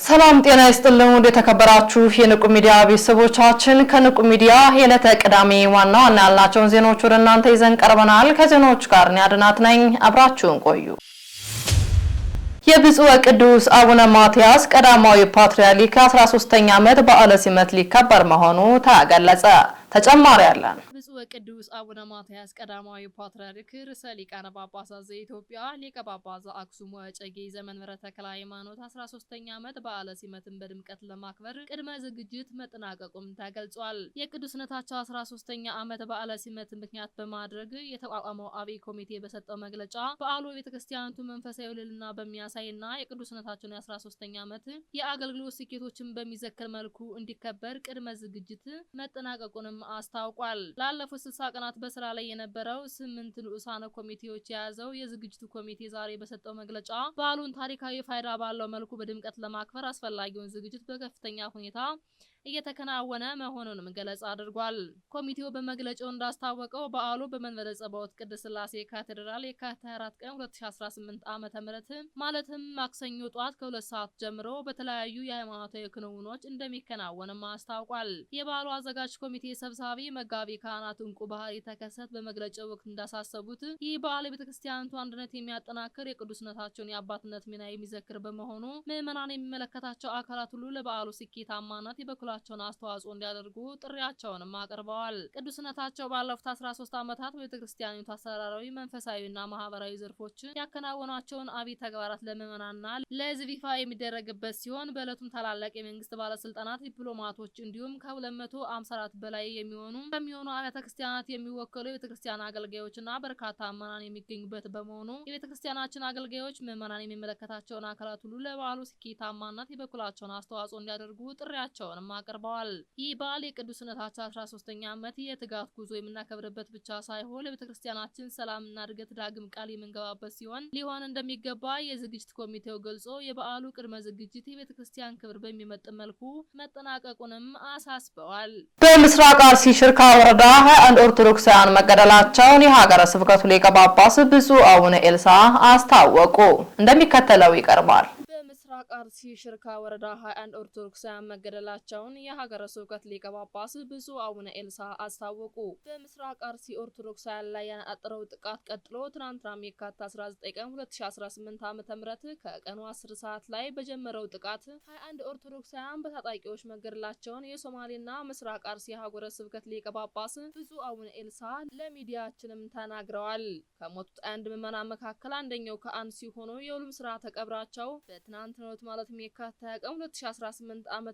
ሰላም ጤና ይስጥልን ወደ ተከበራችሁ የንቁ ሚዲያ ቤተሰቦቻችን ከንቁ ሚዲያ የዕለተ ቅዳሜ ዋና ያልናቸውን ዜናዎች ወደ እናንተ ይዘን ቀርበናል። ከዜናዎቹ ጋር አድናት ነኝ። አብራችሁን ቆዩ። የብፁዕ ወቅዱስ አቡነ ማትያስ ቀዳማዊ ፓትርያርክ 13ኛ ዓመት በዓለ ሲመት ሊከበር መሆኑ ተገለጸ። ተጨማሪ አለን። ብፁዕ ወቅዱስ አቡነ ማትያስ ቀዳማዊ ፓትርያርክ ርዕሰ ሊቃነ ጳጳሳት ዘኢትዮጵያ ሊቀ ጳጳስ ዘአክሱም ወዕጨጌ ዘመንበረ ተክለ ሃይማኖት 13ኛ ዓመት በዓለ ሲመትን በድምቀት ለማክበር ቅድመ ዝግጅት መጠናቀቁም ተገልጿል። የቅዱስነታቸው 13ኛ ዓመት በዓለ ሲመትን ምክንያት በማድረግ የተቋቋመው አብይ ኮሚቴ በሰጠው መግለጫ በዓሉ ቤተክርስቲያኒቱ መንፈሳዊ ልዕልና በሚያሳይና የቅዱስነታቸውን የ13ኛ ዓመት የአገልግሎት ስኬቶችን በሚዘክር መልኩ እንዲከበር ቅድመ ዝግጅት መጠናቀቁንም አስታውቋል። ላለፉት 60 ቀናት በስራ ላይ የነበረው 8 ንዑሳነ ኮሚቴዎች የያዘው የዝግጅቱ ኮሚቴ ዛሬ በሰጠው መግለጫ በዓሉን ታሪካዊ ፋይዳ ባለው መልኩ በድምቀት ለማክበር አስፈላጊውን ዝግጅት በከፍተኛ ሁኔታ እየተከናወነ መሆኑንም ገለጻ አድርጓል። ኮሚቴው በመግለጫው እንዳስታወቀው በዓሉ በመንበረ ጸባዖት ቅድስት ሥላሴ ካቴድራል የካቲት 24 ቀን 2018 ዓ.ም ማለትም ማክሰኞ ጧት ከ2 ሰዓት ጀምሮ በተለያዩ የሃይማኖታዊ ክንውኖች እንደሚከናወንም አስታውቋል። የበዓሉ አዘጋጅ ኮሚቴ ሰብሳቢ መጋቢ ካህናት እንቁ ባህሪ ተከሰት በመግለጫው ወቅት እንዳሳሰቡት ይህ በዓል የቤተክርስቲያኒቱ አንድነት የሚያጠናክር የቅዱስነታቸውን የአባትነት ሚና የሚዘክር በመሆኑ ምዕመናን የሚመለከታቸው አካላት ሁሉ ለበዓሉ ስኬታማነት የበኩላቸውን አስተዋጽኦ እንዲያደርጉ ጥሪያቸውንም አቅርበዋል። ቅዱስነታቸው ባለፉት 13 ዓመታት በቤተክርስቲያኒቱ አሰራራዊ መንፈሳዊና ማህበራዊ ዘርፎች ያከናወኗቸውን አብይ ተግባራት ለምዕመናንና ለሕዝብ ይፋ የሚደረግበት ሲሆን በዕለቱም ታላላቅ የመንግስት ባለስልጣናት፣ ዲፕሎማቶች እንዲሁም ከ254 በላይ ከሚሆኑ አብያተ ክርስቲያናት የሚወከሉ የቤተክርስቲያን አገልጋዮችና በርካታ ምዕመናን የሚገኙበት በመሆኑ የቤተክርስቲያናችን አገልጋዮች ምዕመናን የሚመለከታቸውን አካላት ሁሉ ለበዓሉ ስኬታማነት የበኩላቸውን አስተዋጽኦ እንዲያደርጉ ጥሪያቸውንም አቅርበዋል። ይህ በዓል የቅዱስነታቸው 13ኛ ዓመት የትጋት ጉዞ የምናከብርበት ብቻ ሳይሆን ለቤተክርስቲያናችን ሰላምና እድገት ዳግም ቃል የምንገባበት ሲሆን ሊሆን እንደሚገባ የዝግጅት ኮሚቴው ገልጾ የበዓሉ ቅድመ ዝግጅት የቤተክርስቲያን ክብር በሚመጥን መልኩ መጠናቀቁንም አሳስበዋል። በምስራቅ አርሲ ሽርካ ወረዳ 21 ኦርቶዶክሳውያን መገደላቸውን የሀገረ ስብከቱ ሊቀ ጳጳስ ብፁዕ አቡነ ኤልሳ አስታወቁ። እንደሚከተለው ይቀርባል። በምስራቅ አርሲ ሽርካ ወረዳ 21 ኦርቶዶክሳውያን መገደላቸውን የሀገረ ስብከት ሊቀ ጳጳስ ብፁዕ አቡነ ኤልሳ አስታወቁ። በምስራቅ አርሲ ኦርቶዶክሳውያን ላይ ያነጣጠረው ጥቃት ቀጥሎ ትናንትና የካቲት 19 ቀን 2018 ዓ.ም ከቀኑ 10 ሰዓት ላይ በጀመረው ጥቃት 21 ኦርቶዶክሳውያን በታጣቂዎች መገደላቸውን የሶማሌና ምስራቅ አርሲ ሀገረ ስብከት ሊቀ ጳጳስ ብፁዕ አቡነ ኤልሳ ለሚዲያችንም ተናግረዋል። ከሞቱት 1 ምዕመናን መካከል አንደኛው ከአንድ ሲሆኑ የሁሉም ስርዓተ ቀብራቸው በትናንት ነው ማለት የካቲት 20 ቀን 2018 ዓ.ም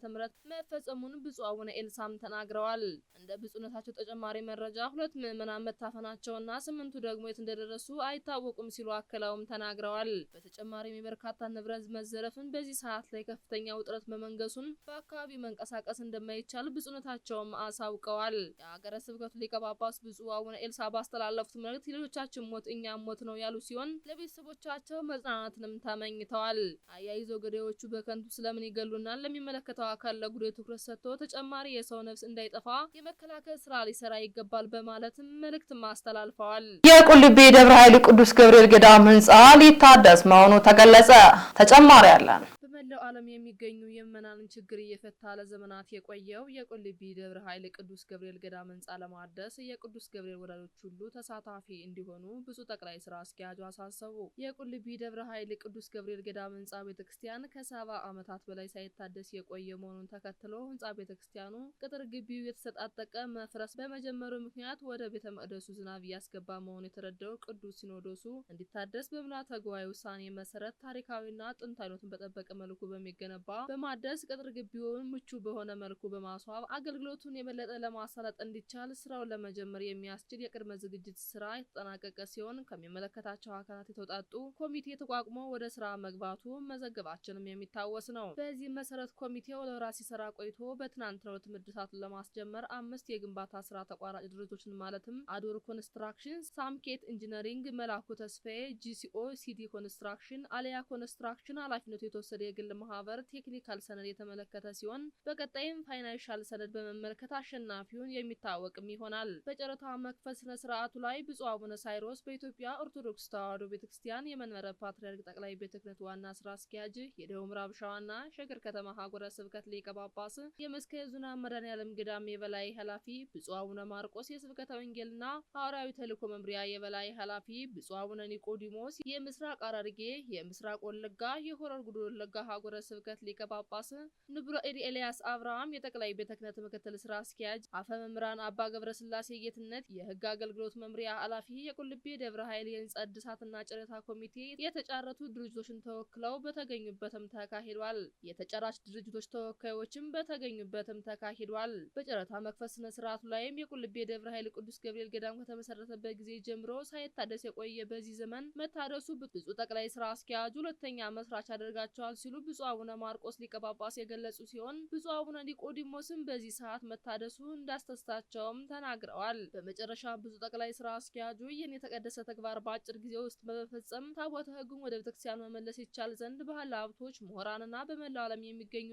መፈጸሙን ብፁዕ አቡነ ኤልሳም ተናግረዋል። እንደ ብፁዕነታቸው ተጨማሪ መረጃ 2 ምዕመናን መታፈናቸውና 8ቱ ደግሞ የት እንደደረሱ አይታወቁም ሲሉ አክለውም ተናግረዋል። በተጨማሪም የበርካታ ንብረት መዘረፍን በዚህ ሰዓት ላይ ከፍተኛ ውጥረት በመንገሱን በአካባቢው መንቀሳቀስ እንደማይቻል ብፁዕነታቸውም አሳውቀዋል። የሀገረ ስብከቱ ሊቀ ጳጳስ ብፁዕ አቡነ ኤልሳ ባስተላለፉት መልእክት ሌሎቻችን ሞት እኛም ሞት ነው ያሉ ሲሆን ለቤተሰቦቻቸው መጽናናትንም ተመኝተዋል። አያይዞ ገዳዮቹ በከንቱ ስለምን ይገሉናል? ለሚመለከተው አካል ለጉዳዩ ትኩረት ሰጥቶ ተጨማሪ የሰው ነፍስ እንዳይጠፋ የመከላከል ስራ ሊሰራ ይገባል በማለትም መልእክትም አስተላልፈዋል። የቁልቢ ደብረ ኃይል ቅዱስ ገብርኤል ገዳም ህንጻ ሊታደስ መሆኑ ተገለጸ። ተጨማሪ አለን። በመላው ዓለም የሚገኙ የምዕመናንን ችግር እየፈታ ለዘመናት የቆየው የቁልቢ ደብረ ኃይል ቅዱስ ገብርኤል ገዳም ህንጻ ለማደስ የቅዱስ ገብርኤል ወዳጆች ሁሉ ተሳታፊ እንዲሆኑ ብፁዕ ጠቅላይ ስራ አስኪያጁ አሳሰቡ። የቁልቢ ደብረ ኃይል ቅዱስ ገብርኤል ገዳም ህንጻ ቤተክርስቲያን ከ70 ዓመታት በላይ ሳይታደስ የቆየ መሆኑን ተከትሎ ህንጻ ቤተክርስቲያኑ ቅጥር ግቢው የተሰጣጠቀ መፍረስ በመጀመሩ ምክንያት ወደ ቤተ መቅደሱ ዝናብ እያስገባ መሆኑን የተረዳው ቅዱስ ሲኖዶሱ እንዲታደስ በምልዓተ ጉባኤ ውሳኔ መሰረት ታሪካዊና ጥንታዊነቱን በጠበቀ መልኩ በሚገነባ በማደስ ቅጥር ግቢውን ምቹ በሆነ መልኩ በማስዋብ አገልግሎቱን የበለጠ ለማሳለጥ እንዲቻል ስራውን ለመጀመር የሚያስችል የቅድመ ዝግጅት ስራ የተጠናቀቀ ሲሆን ከሚመለከታቸው አካላት የተውጣጡ ኮሚቴ ተቋቁሞ ወደ ስራ መግባቱ መዘገባችንም የሚታወስ ነው። በዚህ መሰረት ኮሚቴው ለራስ ሲሰራ ቆይቶ በትናንትናው እድሳቱን ለማስጀመር 5 የግንባታ ስራ ተቋራጭ ድርጅቶችን ማለትም አዶር ኮንስትራክሽን፣ ሳምኬት ኢንጂነሪንግ፣ መላኩ ተስፋዬ፣ ጂሲኦ ሲዲ ኮንስትራክሽን፣ አሊያ ኮንስትራክሽን ኃላፊነቱ የተወሰደ የግል ማህበር ቴክኒካል ሰነድ የተመለከተ ሲሆን በቀጣይም ፋይናንሻል ሰነድ በመመልከት አሸናፊውን የሚታወቅም ይሆናል። በጨረታ መክፈት ስነ ስርዓቱ ላይ ብፁዕ አቡነ ሳይሮስ በኢትዮጵያ ኦርቶዶክስ ተዋሕዶ ቤተክርስቲያን የመንበረ ፓትርያርክ ጠቅላይ ቤተ ክህነት ዋና ስራ አስኪያጅ፣ የደቡብ ምዕራብ ሸዋና ሸገር ከተማ ሀገረ ስብከት ሊቀ ጳጳስ፣ የመስቀየ ኅዙናን መድኃኔዓለም ገዳም የበላይ ኃላፊ ብፁዕ አቡነ ማርቆስ፣ የስብከተ ወንጌልና ሐዋርያዊ ተልእኮ መምሪያ የበላይ ኃላፊ ብፁዕ አቡነ ኒቆዲሞስ፣ የምስራቅ ሐረርጌ፣ የምስራቅ ወለጋ፣ የሆረር ጉዱሩ ወለጋ ሀገረ ስብከት ሊቀ ጳጳስ ንቡረ እድ ኤልያስ አብርሃም፣ የጠቅላይ ቤተ ክህነት ምክትል ስራ አስኪያጅ አፈ መምህራን አባ ገብረ ስላሴ ጌትነት፣ የህግ አገልግሎት መምሪያ ኃላፊ፣ የቁልቢ ደብረ ኃይል የህንጻ እድሳትና ጨረታ ኮሚቴ የተጫረቱ ድርጅቶችን ተወክለው በተገኙበትም ተካሂዷል። የተጫራች ድርጅቶች ተወካዮችም በተገኙበትም ተካሂዷል። በጨረታ መክፈት ስነ ስርዓቱ ላይም የቁልቢ ደብረ ኃይል ቅዱስ ገብርኤል ገዳም ከተመሰረተበት ጊዜ ጀምሮ ሳይታደስ የቆየ በዚህ ዘመን መታደሱ ብፁዕ ጠቅላይ ስራ አስኪያጁ ሁለተኛ መስራች ያደርጋቸዋል ሲሉ ብፁዕ አቡነ ማርቆስ ሊቀ ጳጳስ የገለጹ ሲሆን ብፁዕ አቡነ ኒቆዲሞስም በዚህ ሰዓት መታደሱ እንዳስደሰታቸውም ተናግረዋል። በመጨረሻ ብፁዕ ጠቅላይ ስራ አስኪያጁ ይህን የተቀደሰ ተግባር በአጭር ጊዜ ውስጥ በመፈጸም ታቦተ ሕጉን ወደ ቤተክርስቲያን መመለስ ይቻል ዘንድ ባለ ሀብቶች፣ ምሁራንና በመላው ዓለም የሚገኙ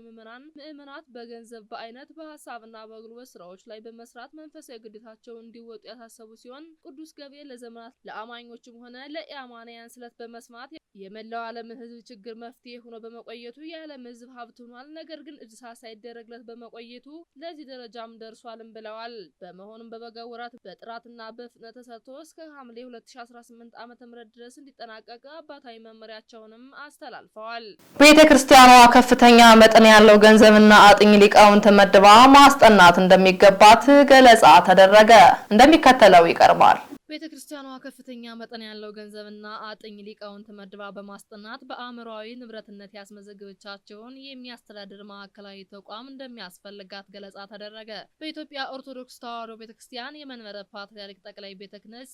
ምዕመናት በገንዘብ፣ በአይነት፣ በሀሳብና በጉልበት ስራዎች ላይ በመስራት መንፈሳዊ ግዴታቸውን እንዲወጡ ያሳሰቡ ሲሆን ቅዱስ ገብርኤል ለዘመናት ለአማኞችም ሆነ ለኢአማንያን ስለት በመስማት የመላው ዓለም ሕዝብ ችግር መፍትሄ ሆኖ በመቆየቱ የዓለም ሕዝብ ሀብት ሆኗል። ነገር ግን እድሳት ሳይደረግለት በመቆየቱ ለዚህ ደረጃም ደርሷልም ብለዋል። በመሆኑም በበጋ ወራት በጥራትና በፍጥነት ተሰርቶ እስከ ሐምሌ 2018 ዓ.ም ድረስ እንዲጠናቀቅ አባታዊ መመሪያቸውንም አስተላልፈዋል። ቤተ ክርስቲያኗ ከፍተኛ መጠን ያለው ገንዘብና አጥኝ ሊቃውንት መድባ ማስጠናት እንደሚገባት ገለጻ ተደረገ። እንደሚከተለው ይቀርባል። ቤተ ክርስቲያኗ ከፍተኛ መጠን ያለው ገንዘብና አጥኝ ሊቃውንት መድባ በማስጠናት በአእምሯዊ ንብረትነት ያስመዘገበቻቸውን የሚያስተዳድር ማዕከላዊ ተቋም እንደሚያስፈልጋት ገለጻ ተደረገ። በኢትዮጵያ ኦርቶዶክስ ተዋሕዶ ቤተክርስቲያን የመንበረ ፓትርያርክ ጠቅላይ ቤተ ክህነት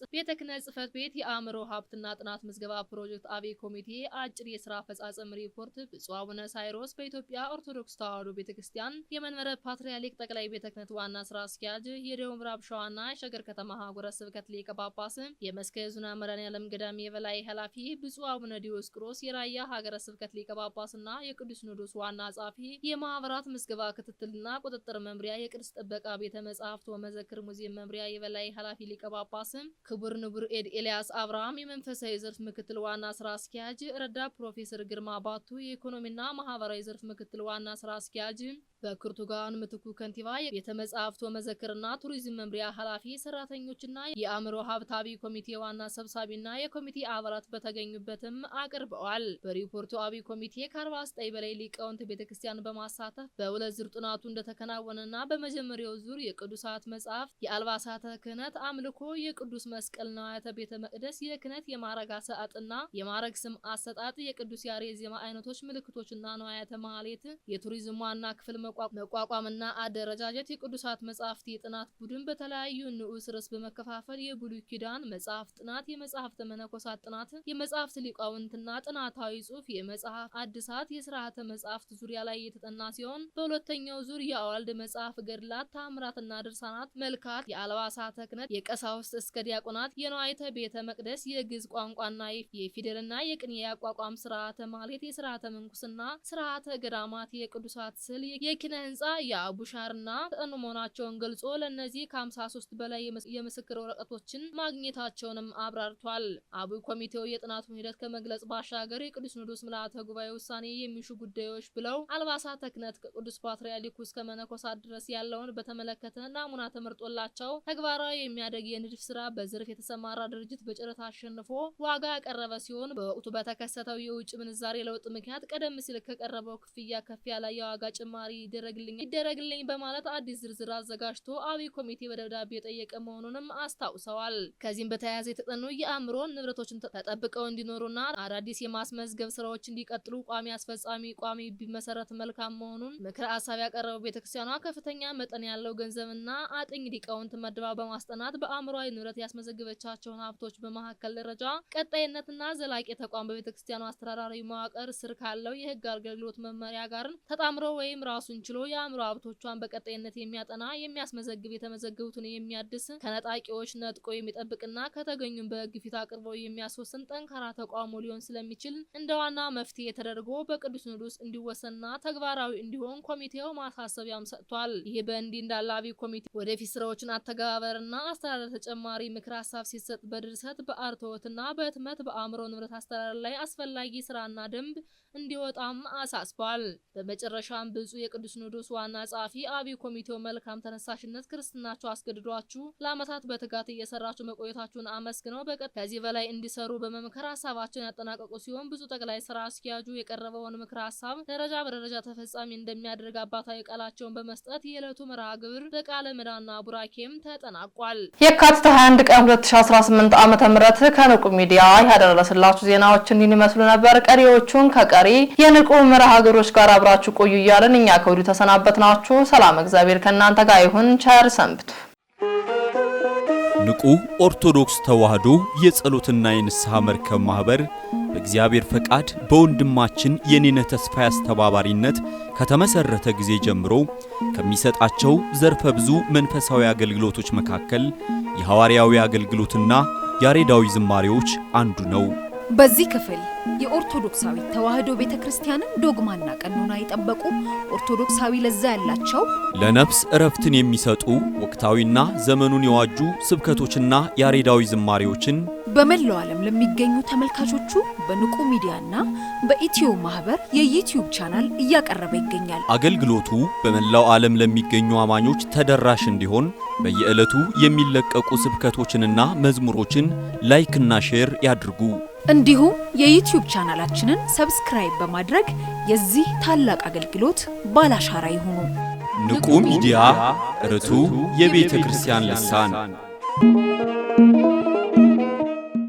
ጽሕፈት ቤት የአእምሮ ሀብትና ጥናት ምዝገባ ፕሮጀክት አብይ ኮሚቴ አጭር የስራ አፈጻጸም ሪፖርት ብፁዕ አቡነ ሳይሮስ በኢትዮጵያ ኦርቶዶክስ ተዋሕዶ ቤተክርስቲያን የመንበረ ፓትርያርክ ጠቅላይ ቤተ ክህነት ዋና ስራ አስኪያጅ፣ የደቡብ ምዕራብ ሸዋና የሸገር ከተማ ሀገረ ስብከት ሊቀ ጳጳስ፣ የመስቀየ ኅዙናን መድኃኔዓለም ገዳም የበላይ ኃላፊ ብፁዕ አቡነ ዲዮስቆሮስ፣ የራያ ሀገረ ስብከት ሊቀ ጳጳስና የቅዱስ ሲኖዶስ ዋና ጸሐፊ፣ የማህበራት ምዝገባ ክትትልና ቁጥጥር መምሪያ፣ የቅርስ ጥበቃ ቤተ መጻሕፍት ወመዘክር ሙዚየም መምሪያ የበላይ ኃላፊ ሊቀ ጳጳስ ክቡር ንቡረ እድ ኤልያስ አብርሃም፣ የመንፈሳዊ ዘርፍ ምክትል ዋና ስራ አስኪያጅ ረዳት ፕሮፌሰር ግርማ ባቱ፣ የኢኮኖሚና ማህበራዊ ዘርፍ ምክትል ዋና ስራ አስኪያጅ በክርቱጋን ምትኩ ከንቲባ፣ የቤተ መጻሕፍት ወመዘክርና ቱሪዝም መምሪያ ኃላፊ፣ ሰራተኞችና የአእምሮ ሀብት አብይ ኮሚቴ ዋና ሰብሳቢና የኮሚቴ አባላት በተገኙበትም አቅርበዋል። በሪፖርቱ አብይ ኮሚቴ ከ49 በላይ ሊቃውንት ቤተክርስቲያን በማሳተፍ በሁለት ዙር ጥናቱ እንደተከናወነና በመጀመሪያው ዙር የቅዱሳት መጻሕፍት፣ የአልባሳተ ክህነት አምልኮ፣ የቅዱስ መስቀል ንዋያተ ቤተ መቅደስ፣ የክህነት የማዕረግ አሰጣጥና የማዕረግ ስም አሰጣጥ፣ የቅዱስ ያሬድ ዜማ አይነቶች፣ ምልክቶችና ንዋያተ ማህሌት፣ የቱሪዝም ዋና ክፍል መቋቋምና አደረጃጀት፣ የቅዱሳት መጻሕፍት የጥናት ቡድን በተለያዩ ንዑስ ርዕስ በመከፋፈል የብሉይ ኪዳን መጽሐፍት ጥናት፣ የመጽሐፍተ መነኮሳት ጥናት፣ የመጽሐፍት ሊቃውንትና ጥናታዊ ጽሑፍ፣ የመጽሐፍ አድሳት፣ የሥርዓተ መጽሐፍት ዙሪያ ላይ የተጠና ሲሆን በሁለተኛው ዙር የአዋልድ መጽሐፍ፣ ገድላት፣ ታምራትና ድርሳናት፣ መልካት፣ የአልባሳተ ክህነት፣ የቀሳውስት እስከ ዲያቆናት፣ የንዋይተ ቤተ መቅደስ፣ የግዕዝ ቋንቋና የፊደልና የቅኔ የአቋቋም ስርዓተ ማህሌት፣ የስርዓተ ምንኩስና፣ ስርዓተ ገዳማት፣ የቅዱሳት ስዕል፣ የኪነ ህንጻ፣ የአቡሻርና ተጠኑ መሆናቸውን ገልጾ ለእነዚህ ከ53 በላይ የምስክር ወረቀቶችን ማግኘታቸውንም አብራርቷል። አብይ ኮሚቴው የጥናቱን ሂደት ከመግለጽ ባሻገር የቅዱስ ሲኖዶስ ምልዓተ ጉባኤ ውሳኔ የሚሹ ጉዳዮች ብለው አልባሳተ ክህነት ከቅዱስ ፓትርያርኩ እስከ መነኮሳት ድረስ ያለውን በተመለከተ ናሙና ተመርጦላቸው ተግባራዊ የሚያደግ የንድፍ ስራ በዘርፍ የተሰማራ ድርጅት በጨረታ አሸንፎ ዋጋ ያቀረበ ሲሆን በወቅቱ በተከሰተው የውጭ ምንዛሬ ለውጥ ምክንያት ቀደም ሲል ከቀረበው ክፍያ ከፍ ያለ የዋጋ ጭማሪ ይደረግልኝ በማለት አዲስ ዝርዝር አዘጋጅቶ አብይ ኮሚቴ በደብዳቤ የጠየቀ መሆኑንም አስታውሰዋል። ከዚህም በተያያዘ የተጠኑ የአእምሮ ንብረቶችን ተጠብቀው እንዲኖሩና አዳዲስ የማስመዝገብ ስራዎች እንዲቀጥሉ ቋሚ አስፈጻሚ ቋሚ ቢመሰረት መልካም መሆኑን ምክረ ሀሳብ ያቀረበው ቤተክርስቲያኗ ከፍተኛ መጠን ያለው ገንዘብና አጥኝ ሊቃውንት መድባ በማስጠናት በአእምሯዊ ንብረት ያስመዘገበቻቸውን ሀብቶች በማዕከል ደረጃ ቀጣይነትና ዘላቂ ተቋም በቤተክርስቲያኗ አስተዳዳሪ መዋቅር ስር ካለው የህግ አገልግሎት መመሪያ ጋር ተጣምሮ ወይም ራሱን ችሎ የአእምሮ ሀብቶቿን በቀጣይነት የሚያጠና የሚያስመዘግብ የተመዘገቡትን የሚያድስ ከነጣቂዎች ነጥቆ የሚጠብቅና ከተገኙም በሕግ ፊት አቅርበው የሚያስወስን ጠንካራ ተቋም ሊሆን ስለሚችል እንደ ዋና መፍትሄ ተደርጎ በቅዱስ ሲኖዶስ እንዲወሰንና ተግባራዊ እንዲሆን ኮሚቴው ማሳሰቢያም ሰጥቷል። ይህ በእንዲህ እንዳለ አብይ ኮሚቴ ወደፊት ስራዎችን አተገባበርና አስተዳደር ተጨማሪ ምክር ሀሳብ ሲሰጥ በድርሰት በአርትዖትና በህትመት በአእምሮ ንብረት አስተዳደር ላይ አስፈላጊ ስራና ደንብ እንዲወጣም አሳስቧል። በመጨረሻም ብፁዕ የቅዱስ ሲኖዶስ ዋና ጸሐፊ አብይ ኮሚቴው መልካም ተነሳሽነት ክርስትናቸው አስገድዷችሁ ለዓመታት በትጋት እየሰራችሁ መቆየታችሁን አመስግነው ከዚህ በላይ እንዲሰሩ በመምከር ሀሳባቸውን ያጠናቀቁ ሲሆን ብዙ ጠቅላይ ስራ አስኪያጁ የቀረበውን ምክር ሀሳብ ደረጃ በደረጃ ተፈጻሚ እንደሚያደርግ አባታዊ ቃላቸውን በመስጠት የዕለቱ መርሃ ግብር በቃለ ምዕዳንና ቡራኬም ተጠናቋል። የካቲት 21 ቀን 2018 ዓ.ም ከንቁ ሚዲያ ያደረስላችሁ ዜናዎች እንዲህ ይመስሉ ነበር። ቀሪዎቹን ከቀሪ የንቁ መርሃ ግብሮች ጋር አብራችሁ ቆዩ እያልን እኛ ከወዲሁ ተሰናበትናችሁ። ሰላም እግዚአብሔር ከእናንተ ጋር ይሁን። ቸር ሰንብቱ። ንቁ ኦርቶዶክስ ተዋህዶ የጸሎትና የንስሐ መርከብ ማህበር በእግዚአብሔር ፈቃድ በወንድማችን የኔነ ተስፋዬ አስተባባሪነት ከተመሰረተ ጊዜ ጀምሮ ከሚሰጣቸው ዘርፈ ብዙ መንፈሳዊ አገልግሎቶች መካከል የሐዋርያዊ አገልግሎትና ያሬዳዊ ዝማሬዎች አንዱ ነው። በዚህ ክፍል የኦርቶዶክሳዊ ተዋህዶ ቤተክርስቲያንን ዶግማና ቀኖና የጠበቁ ኦርቶዶክሳዊ ለዛ ያላቸው ለነፍስ እረፍትን የሚሰጡ ወቅታዊና ዘመኑን የዋጁ ስብከቶችና ያሬዳዊ ዝማሬዎችን በመላው ዓለም ለሚገኙ ተመልካቾቹ በንቁ ሚዲያና በኢትዮ ማህበር የዩቲዩብ ቻናል እያቀረበ ይገኛል። አገልግሎቱ በመላው ዓለም ለሚገኙ አማኞች ተደራሽ እንዲሆን በየዕለቱ የሚለቀቁ ስብከቶችንና መዝሙሮችን ላይክና ሼር ያድርጉ። እንዲሁም የዩቲዩብ ቻናላችንን ሰብስክራይብ በማድረግ የዚህ ታላቅ አገልግሎት ባላሻራ ይሁኑ። ንቁ ሚዲያ ርቱ የቤተ ክርስቲያን ልሳን